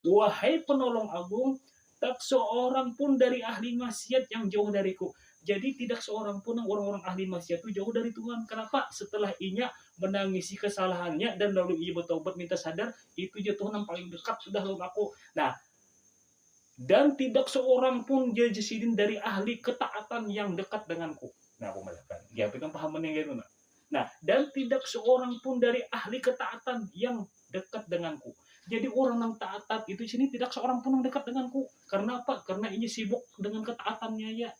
Wahai penolong agung, tak seorang pun dari ahli maksiat yang jauh dariku. Jadi tidak seorang pun orang-orang ahli maksiat itu jauh dari Tuhan. Kenapa? Setelah inya menangisi kesalahannya dan lalu ia bertobat minta sadar, itu dia Tuhan yang paling dekat sudah lalu aku. Nah, dan tidak seorang pun jasidin dari ahli ketaatan yang dekat denganku. Nah, aku mengatakan, ya, kan paham yang gitu. Nah, dan tidak seorang pun dari ahli ketaatan yang dekat denganku. Jadi orang yang taat itu sini tidak seorang pun yang dekat denganku. Karena apa? Karena ini sibuk dengan ketaatannya ya.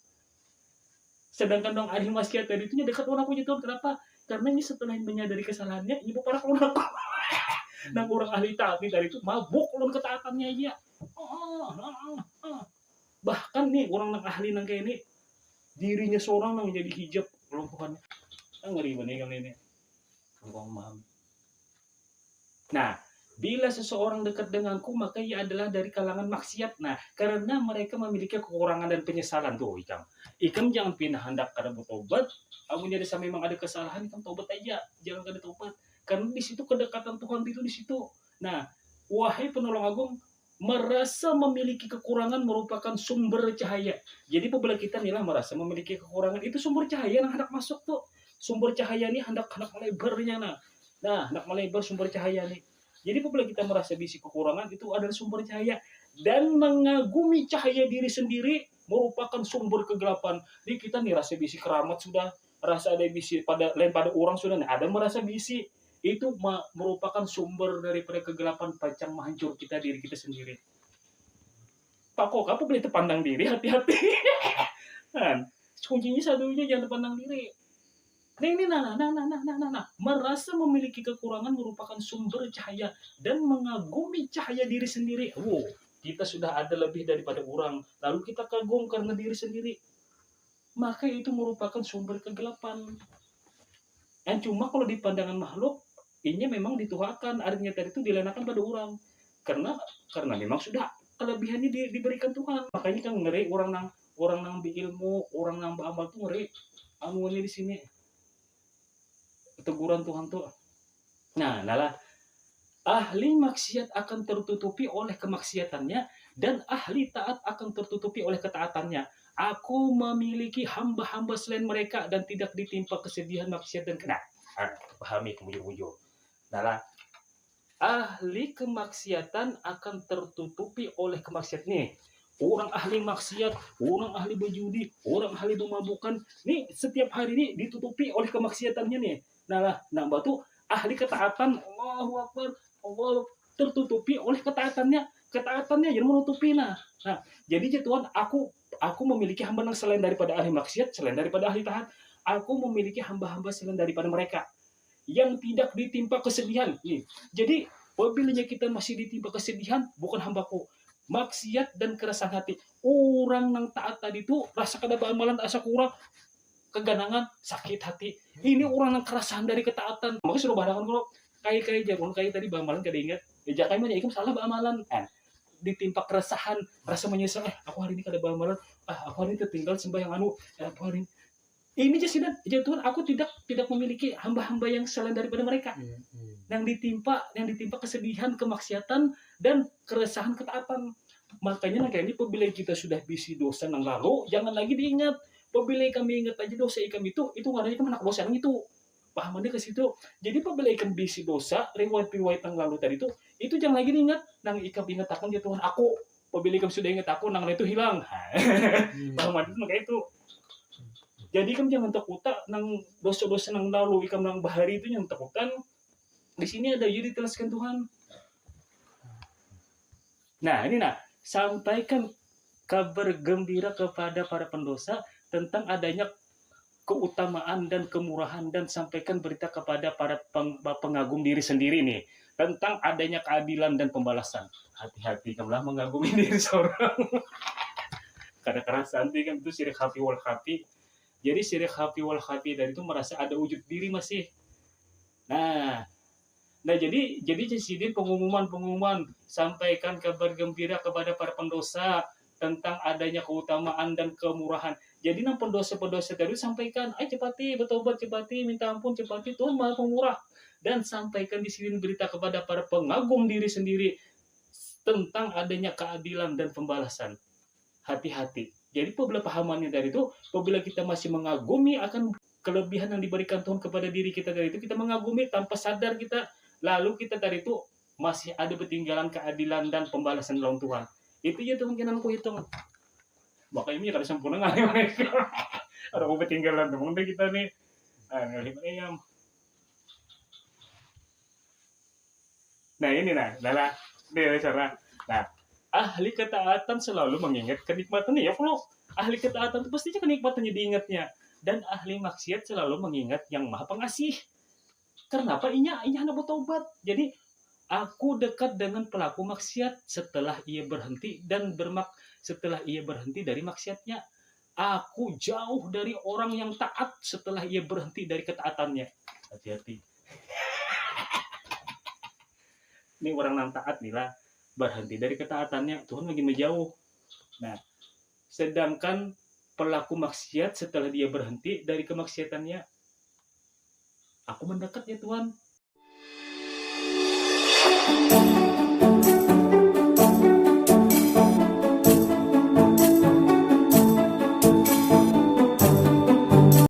Sedangkan dong ahli maksiat tadi itu dekat orang punya Tuhan. Kenapa? Karena ini setelah menyadari kesalahannya, ini para orang aku. Nah, orang ahli taat tadi itu mabuk ulun ketaatannya ya. Bahkan nih orang yang ahli nang kayak ini dirinya seorang yang menjadi hijab belum Tuhan. Ngeri banget kali ini. Kurang memahami. Nah, bila seseorang dekat denganku, maka ia adalah dari kalangan maksiat. Nah, karena mereka memiliki kekurangan dan penyesalan. Tuh, Ikam. Ikam jangan pindah hendak karena bertobat. Kamu jadi sama memang ada kesalahan, Ikam tobat aja. Jangan kada tobat. Karena di situ kedekatan Tuhan itu di situ. Nah, wahai penolong agung, merasa memiliki kekurangan merupakan sumber cahaya. Jadi apabila kita nih merasa memiliki kekurangan, itu sumber cahaya yang hendak masuk tuh. Sumber cahaya ini hendak melebarnya. Nah, hendak melebar sumber cahaya nih. Jadi apabila kita merasa bisi kekurangan, itu adalah sumber cahaya. Dan mengagumi cahaya diri sendiri merupakan sumber kegelapan. Jadi kita nih rasa bisi keramat sudah, rasa ada bisi pada lain pada orang sudah, ada merasa bisi. Itu merupakan sumber daripada kegelapan pancang menghancur kita diri kita sendiri. Pak kok kamu boleh terpandang diri, hati-hati. Kan? Kuncinya satunya jangan terpandang diri. Merasa memiliki kekurangan merupakan sumber cahaya dan mengagumi cahaya diri sendiri. Wow, kita sudah ada lebih daripada orang, lalu kita kagum karena diri sendiri. Maka itu merupakan sumber kegelapan. Dan cuma kalau di pandangan makhluk, ini memang dituhakan, artinya tadi itu dilenakan pada orang. Karena memang sudah kelebihannya diberikan Tuhan. Makanya kan ngeri orang nang berilmu, orang nang beramal tuh ngeri. Anu ini di sini teguran Tuhan tuh. Nah, ahli maksiat akan tertutupi oleh kemaksiatannya dan ahli taat akan tertutupi oleh ketaatannya. Aku memiliki hamba-hamba selain mereka dan tidak ditimpa kesedihan maksiat dan kena. Pahami kemujur-mujur. Nah, ahli kemaksiatan akan tertutupi oleh kemaksiat nih. Orang ahli maksiat, orang ahli berjudi, orang ahli pemabukan, nih setiap hari ini ditutupi oleh kemaksiatannya nih. Nah, batu ahli ketaatan, Allahu Akbar, Allah tertutupi oleh ketaatannya yang menutupi. Nah, jadi Tuhan, aku memiliki hamba yang selain daripada ahli maksiat, selain daripada ahli taat. Aku memiliki hamba-hamba selain daripada mereka yang tidak ditimpa kesedihan. Nih. Jadi, apabila kita masih ditimpa kesedihan, bukan hambaku. Maksiat dan keresahan hati. Orang yang taat tadi itu rasa kada amalan, asa kurang, keganangan, sakit hati. Ini orang yang keresahan dari ketaatan. Makanya suruh badakan kalau kayak jagoan kayak tadi bamalan kada ingat. Ya jakai mah ikam salah bamalan. Ditimpa keresahan, rasa menyesal. Aku hari ini kada bamalan. Aku hari ini tertinggal sembahyang anu. Aku hari ini ini jadi Tuhan, aku tidak memiliki hamba-hamba yang selain daripada mereka. Yang ditimpa kesedihan, kemaksiatan dan keresahan ketaatan. Makanya kayak ini apabila kita sudah bisi dosa yang lalu, jangan lagi diingat. Apabila kami ingat aja dosa ikam itu ngadanya kan anak dosa yang itu. Pahamannya ke situ. Jadi apabila ikam bisi dosa, riwayat-riwayat yang lalu tadi itu jangan lagi diingat. Nang ikam ingat akan dia Tuhan aku. Apabila ikam sudah ingat aku, nang itu hilang. Pahamannya makanya itu. Jadi kan jangan takutan nang dosa-dosa nang lalu ikam nang bahari itu yang takutan. Di sini ada jadi telaskan Tuhan. Nah, sampaikan kabar gembira kepada para pendosa tentang adanya keutamaan dan kemurahan dan sampaikan berita kepada para pengagum diri sendiri nih tentang adanya keadilan dan pembalasan. Hati-hati kamulah mengagumi diri seorang. Kada keras nanti kan itu syirik hafi wal hafi. Jadi syirik hafi wal hafi dari itu merasa ada wujud diri masih. Nah jadi sini pengumuman sampaikan kabar gembira kepada para pendosa tentang adanya keutamaan dan kemurahan. Jadi nang pendosa tadi sampaikan, cepati bertobat, cepati minta ampun, cepati Tuhan Maha Pemurah, dan sampaikan di sini berita kepada para pengagum diri sendiri tentang adanya keadilan dan pembalasan. Hati-hati. Jadi apabila pahamannya dari itu, apabila kita masih mengagumi akan kelebihan yang diberikan Tuhan kepada diri kita dari itu, kita mengagumi tanpa sadar kita, lalu kita dari itu masih ada ketinggalan keadilan dan pembalasan dalam Tuhan. Itu ya kemungkinan ku hitung. Makanya ini kada sempurna nggak mereka. Ada ketinggalan tuh, mungkin kita nih, ayam. Nah ini nah cara. Nah, ahli ketaatan selalu mengingat kenikmatannya ya kalau ahli ketaatan itu pastinya kenikmatannya diingatnya, dan ahli maksiat selalu mengingat yang maha pengasih. Kenapa inya hendak bertobat? Jadi aku dekat dengan pelaku maksiat setelah ia berhenti setelah ia berhenti dari maksiatnya. Aku jauh dari orang yang taat setelah ia berhenti dari ketaatannya. Hati-hati. Ini orang yang taat nih lah, berhenti dari ketaatannya, Tuhan lagi menjauh. Nah, sedangkan pelaku maksiat setelah dia berhenti dari kemaksiatannya, aku mendekat ya Tuhan.